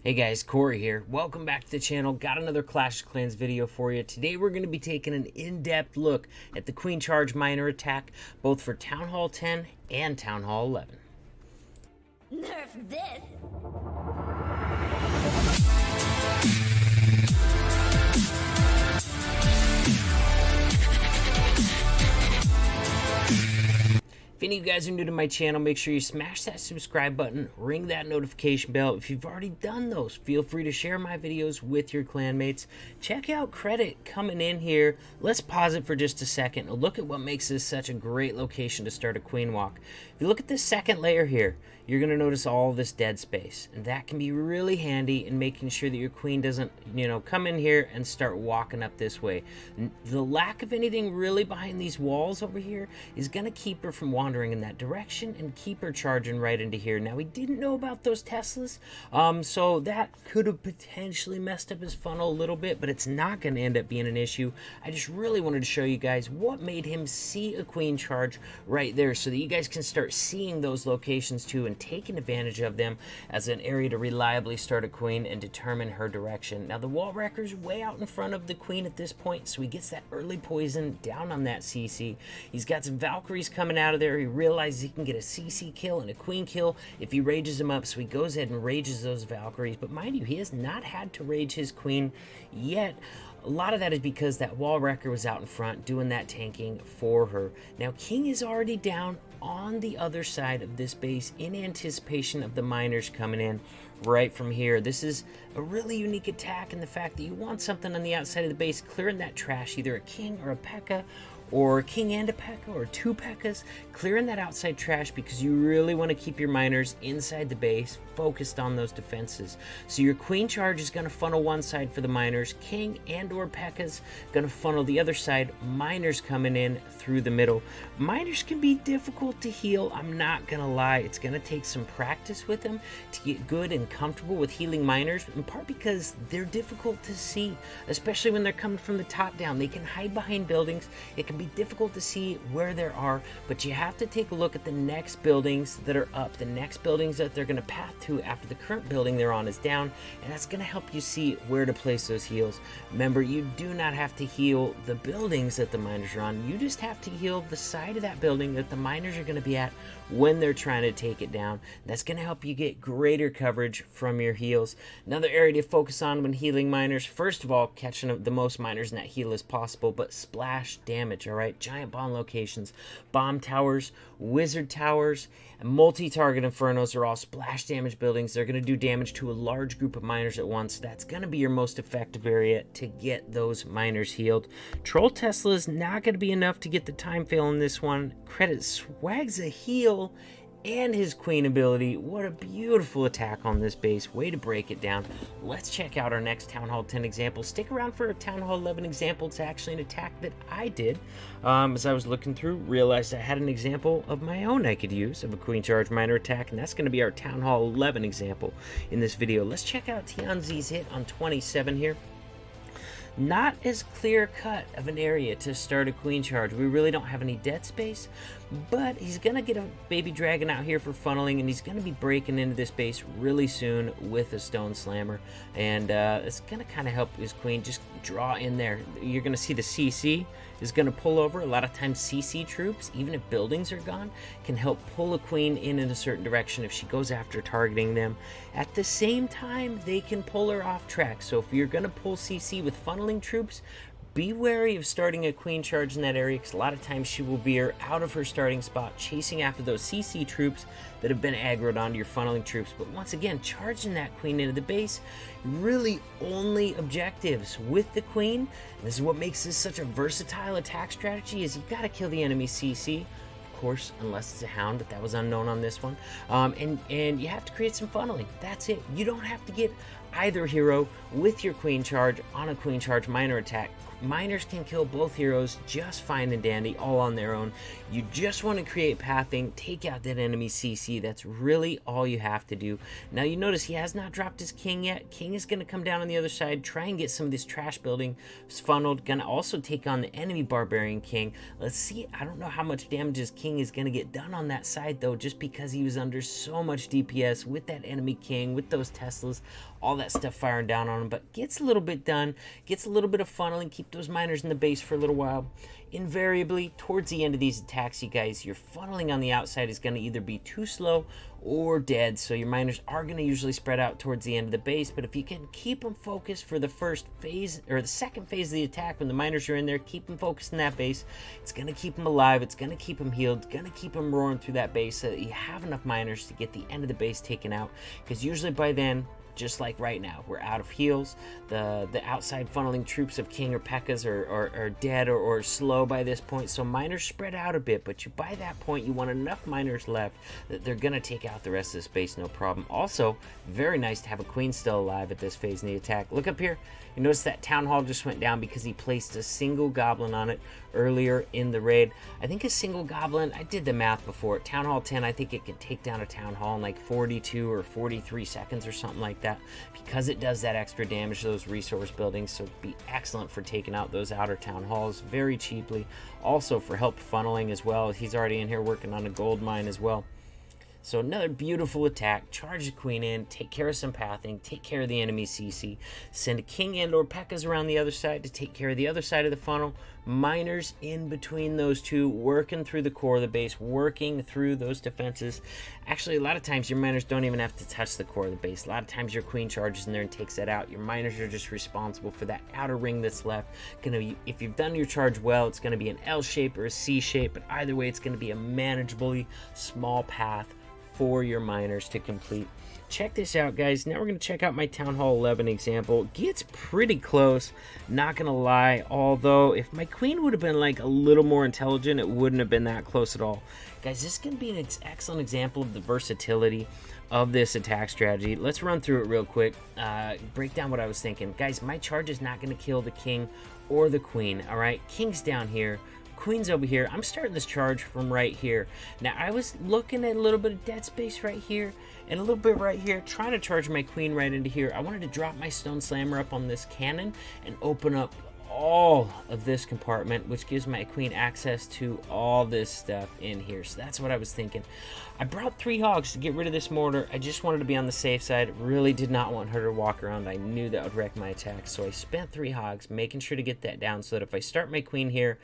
Hey guys, Cory here. Welcome back to the channel. Got another Clash of Clans video for you. Today we're going to be taking an in-depth look at the Queen Charge Miner attack, both for Town Hall 10 and Town Hall 11. Nerf this! If any of you guys are new to my channel, make sure you smash that subscribe button, ring that notification bell. If you've already done those, feel free to share my videos with your clanmates. Check out credit coming in here. Let's pause it for just a second and look at what makes this such a great location to start a queen walk. If you look at this second layer here, you're going to notice all this dead space, and that can be really handy in making sure that your queen doesn't, come in here and start walking up this way. The lack of anything really behind these walls over here is going to keep her from wandering in that direction and keep her charging right into here. Now, we didn't know about those Teslas, so that could have potentially messed up his funnel a little bit, but it's not going to end up being an issue. I just really wanted to show you guys what made him see a queen charge right there so that you guys can start seeing those locations too and taking advantage of them as an area to reliably start a queen and determine her direction. Now, the wall wrecker's way out in front of the queen at this point, so he gets that early poison down on that CC. He's got some Valkyries coming out of there. He realizes he can get a CC kill and a queen kill if he rages them up, so he goes ahead and rages those Valkyries. But mind you, he has not had to rage his queen yet. A lot of that is because that wall wrecker was out in front doing that tanking for her. Now, King is already down on the other side of this base in anticipation of the miners coming in right from here. This is a really unique attack in the fact that you want something on the outside of the base clearing that trash, either a king or a P.E.K.K.A. or a king and a P.E.K.K.A. or two P.E.K.K.A.s, clearing that outside trash because you really want to keep your miners inside the base focused on those defenses. So your queen charge is going to funnel one side for the miners, king and or P.E.K.K.A.s going to funnel the other side, miners coming in through the middle. Miners can be difficult to heal, I'm not going to lie. It's going to take some practice with them to get good and comfortable with healing miners, in part because they're difficult to see, especially when they're coming from the top down. They can hide behind buildings. It can be difficult to see where they are, but you have to take a look at the next buildings that are up, the next buildings that they're going to path to after the current building they're on is down, and that's going to help you see where to place those heals. Remember, you do not have to heal the buildings that the miners are on. You just have to heal the side of that building that the miners are going to be at when they're trying to take it down. That's going to help you get greater coverage from your heals. Another area to focus on when healing miners, first of all, catching the most miners in that heal as possible, but splash damage. All right, giant bomb locations, bomb towers, wizard towers, and multi-target infernos are all splash damage buildings. They're going to do damage to a large group of miners at once. That's going to be your most effective area to get those miners healed. Troll Tesla is not going to be enough to get the time fail in this one. Credit Swag's a heal and his queen ability. What a beautiful attack on this base. Way to break it down. Let's check out our next Town Hall 10 example. Stick around for a Town Hall 11 example. It's actually an attack that I did. As I was looking through, realized I had an example of my own I could use of a queen charge miner attack, and that's going to be our Town Hall 11 example in this video. Let's check out Tianzi's hit on 27 here. Not as clear cut of an area to start a queen charge. We really don't have any dead space, but he's gonna get a baby dragon out here for funneling, and he's gonna be breaking into this base really soon with a stone slammer, and it's gonna kind of help his queen just draw in there. You're gonna see the CC is gonna pull over. A lot of times CC troops, even if buildings are gone, can help pull a queen in a certain direction if she goes after targeting them. At the same time, they can pull her off track. So if you're gonna pull CC with funneling troops, be wary of starting a queen charge in that area, because a lot of times she will veer out of her starting spot, chasing after those CC troops that have been aggroed onto your funneling troops. But once again, charging that queen into the base, really only objectives with the queen, and this is what makes this such a versatile attack strategy, is you've got to kill the enemy CC. Course, unless it's a hound, but that was unknown on this one. And you have to create some funneling. That's it. You don't have to get either hero with your queen charge on a queen charge miner attack. miners can kill both heroes just fine and dandy, all on their own. You just want to create pathing, take out that enemy CC. That's really all you have to do. Now you notice he has not dropped his king yet. King is going to come down on the other side, try and get some of this trash building funneled. Going to also take on the enemy barbarian king. Let's see, I don't know how much damage his king is going to get done on that side though, just because he was under so much DPS with that enemy king, with those Teslas, all that stuff firing down on him. But gets a little bit done, gets a little bit of funneling, keep those miners in the base for a little while. Invariably, towards the end of these attacks, you guys, your funneling on the outside is going to either be too slow or dead, so your miners are going to usually spread out towards the end of the base. But if you can keep them focused for the first phase, or the second phase of the attack, when the miners are in there, keep them focused in that base. It's going to keep them alive, it's going to keep them healed, it's going to keep them roaring through that base so that you have enough miners to get the end of the base taken out, because usually by then, just like right now, we're out of heals. The outside funneling troops of King or P.E.K.K.A.s are dead or slow by this point, so miners spread out a bit, but by that point you want enough miners left that they're gonna take out the rest of the space, no problem. Also, very nice to have a queen still alive at this phase in the attack. Look up here, you notice that town hall just went down because he placed a single goblin on it earlier in the raid. I think a single goblin, I did the math before, town hall 10, I think it can take down a town hall in like 42 or 43 seconds or something like that, because it does that extra damage to those resource buildings. So it'd be excellent for taking out those outer town halls very cheaply. Also for help funneling as well. He's already in here working on a gold mine as well. So another beautiful attack, charge the queen in, take care of some pathing, take care of the enemy CC, send a king and or P.E.K.K.A.s around the other side to take care of the other side of the funnel, miners in between those two, working through the core of the base, working through those defenses. Actually, a lot of times your miners don't even have to touch the core of the base. A lot of times your queen charges in there and takes that out. Your miners are just responsible for that outer ring that's left. Gonna be, if you've done your charge well, it's gonna be an L shape or a C shape, but either way, it's gonna be a manageably small path for your miners to complete. Check this out, guys. Now we're going to check out my Town Hall 11 example. Gets pretty close, not going to lie, although if my queen would have been like a little more intelligent, it wouldn't have been that close at all. Guys, this is going to be an excellent example of the versatility of this attack strategy. Let's run through it real quick, break down what I was thinking. Guys, my charge is not going to kill the king or the queen, all right? King's down here, queen's over here. I'm starting this charge from right here. Now, I was looking at a little bit of dead space right here and a little bit right here, trying to charge my queen right into here. I wanted to drop my stone slammer up on this cannon and open up all of this compartment, which gives my queen access to all this stuff in here. So that's what I was thinking. I brought 3 hogs to get rid of this mortar. I just wanted to be on the safe side. Really did not want her to walk around. I knew that would wreck my attack. So I spent 3 hogs, making sure to get that down so that if I start my queen here,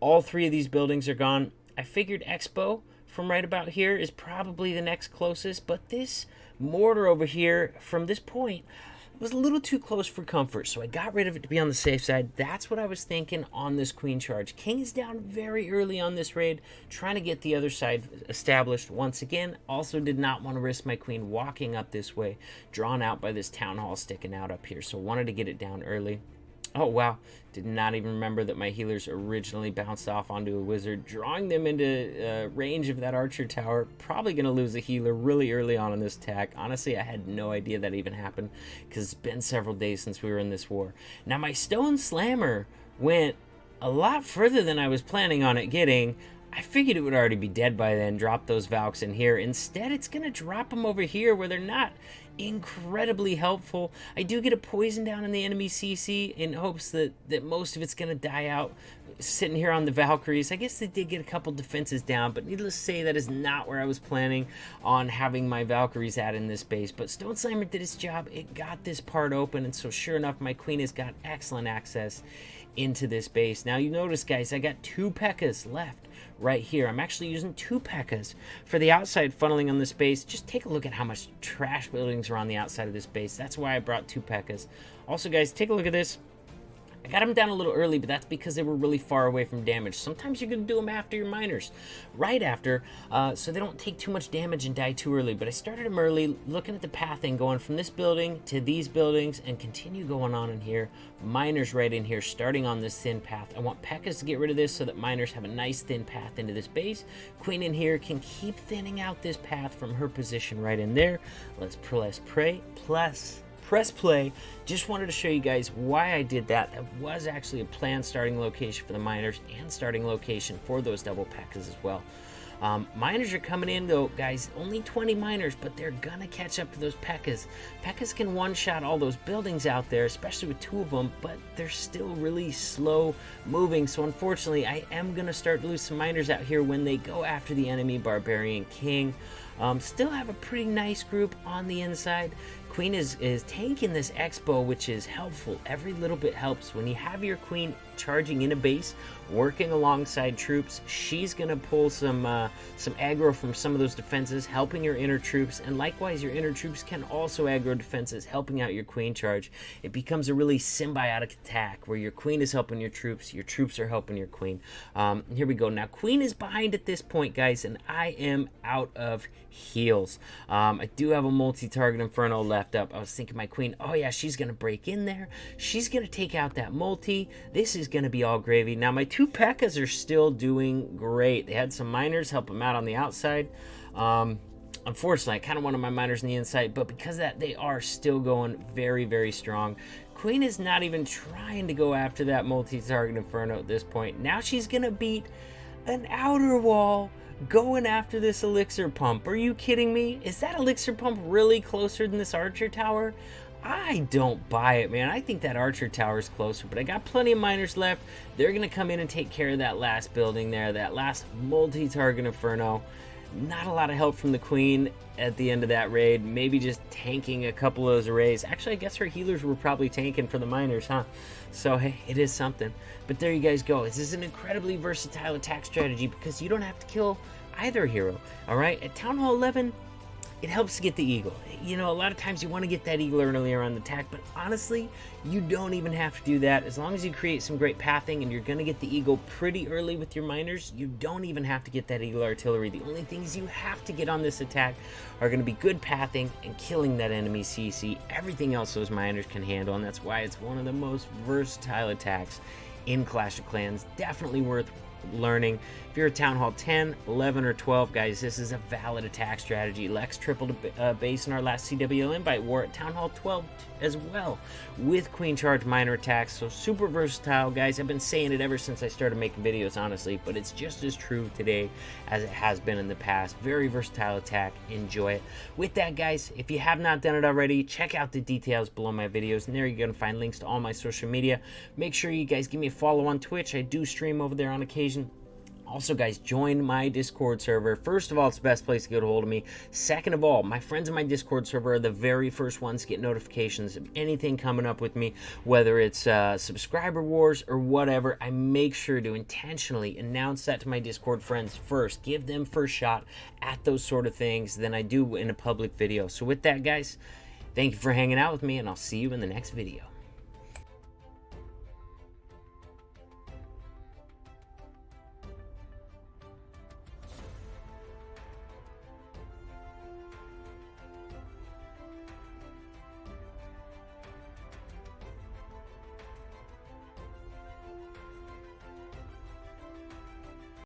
all 3 of these buildings are gone. I figured Expo from right about here is probably the next closest, but this mortar over here from this point was a little too close for comfort, so I got rid of it to be on the safe side. That's what I was thinking on this queen charge. King is down very early on this raid, trying to get the other side established once again. Also did not want to risk my queen walking up this way, drawn out by this town hall sticking out up here, so wanted to get it down early. Oh wow, did not even remember that my healers originally bounced off onto a wizard, drawing them into range of that archer tower. Probably going to lose a healer really early on in this attack. Honestly, I had no idea that even happened because it's been several days since we were in this war. Now my stone slammer went a lot further than I was planning on it getting. I figured it would already be dead by then, drop those Valks in here. Instead, it's going to drop them over here where they're not incredibly helpful. I do get a poison down in the enemy CC in hopes that most of it's going to die out sitting here on the Valkyries. I guess they did get a couple defenses down, but needless to say, that is not where I was planning on having my Valkyries at in this base. But Stone Slammer did its job. It got this part open, and so sure enough, my queen has got excellent access into this base. Now you notice, guys, I got 2 P.E.K.K.A.s left right here. I'm actually using 2 P.E.K.K.A.s for the outside funneling on this base. Just take a look at how much trash buildings are on the outside of this base. That's why I brought 2 P.E.K.K.A.s. Also, guys, take a look at this. I got them down a little early, but that's because they were really far away from damage. Sometimes you're going to do them after your miners, right after, so they don't take too much damage and die too early. But I started them early, looking at the pathing, going from this building to these buildings, and continue going on in here. Miners right in here, starting on this thin path. I want P.E.K.K.A.s to get rid of this so that miners have a nice thin path into this base. Queen in here can keep thinning out this path from her position right in there. Let's pray. Plus, press play. Just wanted to show you guys why I did that. That was actually a planned starting location for the miners and starting location for those double P.E.K.K.A.s as well. Miners are coming in though, guys. Only 20 miners, but they're gonna catch up to those P.E.K.K.A.s. P.E.K.K.A.s can one-shot all those buildings out there, especially with 2 of them, but they're still really slow moving. So unfortunately, I am gonna start to lose some miners out here when they go after the enemy Barbarian King. Still have a pretty nice group on the inside. Queen is tanking this Expo, which is helpful. Every little bit helps. When you have your Queen charging in a base, working alongside troops, she's gonna pull some aggro from some of those defenses, helping your inner troops, and likewise your inner troops can also aggro defenses, helping out your Queen charge. It becomes a really symbiotic attack where your Queen is helping your troops are helping your Queen. Here we go. Now Queen is behind at this point, guys, and I am out of heals. I do have a multi-target Inferno left up. I was thinking my Queen, oh yeah, she's gonna break in there, she's gonna take out that multi, this is gonna be all gravy. Now my 2 P.E.K.K.A.s are still doing great. They had some miners help them out on the outside. Unfortunately, I kind of wanted my miners on the inside, but because of that, they are still going very, very strong. Queen is not even trying to go after that multi-target Inferno at this point. Now she's gonna beat an outer wall going after this elixir pump. Are you kidding me? Is that elixir pump really closer than this archer tower? I don't buy it, man. I think that archer tower is closer, but I got plenty of miners left. They're gonna come in and take care of that last building there, that last multi-target Inferno. Not a lot of help from the Queen at the end of that raid. Maybe just tanking a couple of those arrays. Actually, I guess her healers were probably tanking for the miners, huh? So, hey, it is something. But there you guys go. This is an incredibly versatile attack strategy because you don't have to kill either hero, all right? At Town Hall 11, it helps to get the eagle. You know, a lot of times you want to get that eagle earlier on the attack, but honestly, you don't even have to do that. As long as you create some great pathing and you're going to get the eagle pretty early with your miners, you don't even have to get that eagle artillery. The only things you have to get on this attack are going to be good pathing and killing that enemy CC. Everything else those miners can handle, and that's why it's one of the most versatile attacks in Clash of Clans. Definitely worth learning. If you're a Town Hall 10, 11, or 12, guys, this is a valid attack strategy. Lex tripled base in our last CWL invite war at Town Hall 12 as well, with Queen Charge minor attacks. So super versatile, guys. I've been saying it ever since I started making videos, honestly, but it's just as true today as it has been in the past. Very versatile attack. Enjoy it. With that, guys, if you have not done it already, check out the details below my videos, and there you're going to find links to all my social media. Make sure you guys give me a follow on Twitch. I do stream over there on occasion. Also, guys, join my Discord server. First of all, it's the best place to get a hold of me. Second of all, my friends in my Discord server are the very first ones to get notifications of anything coming up with me, whether it's subscriber wars or whatever. I make sure to intentionally announce that to my Discord friends first. Give them first shot at those sort of things than I do in a public video. So with that, guys, thank you for hanging out with me, and I'll see you in the next video.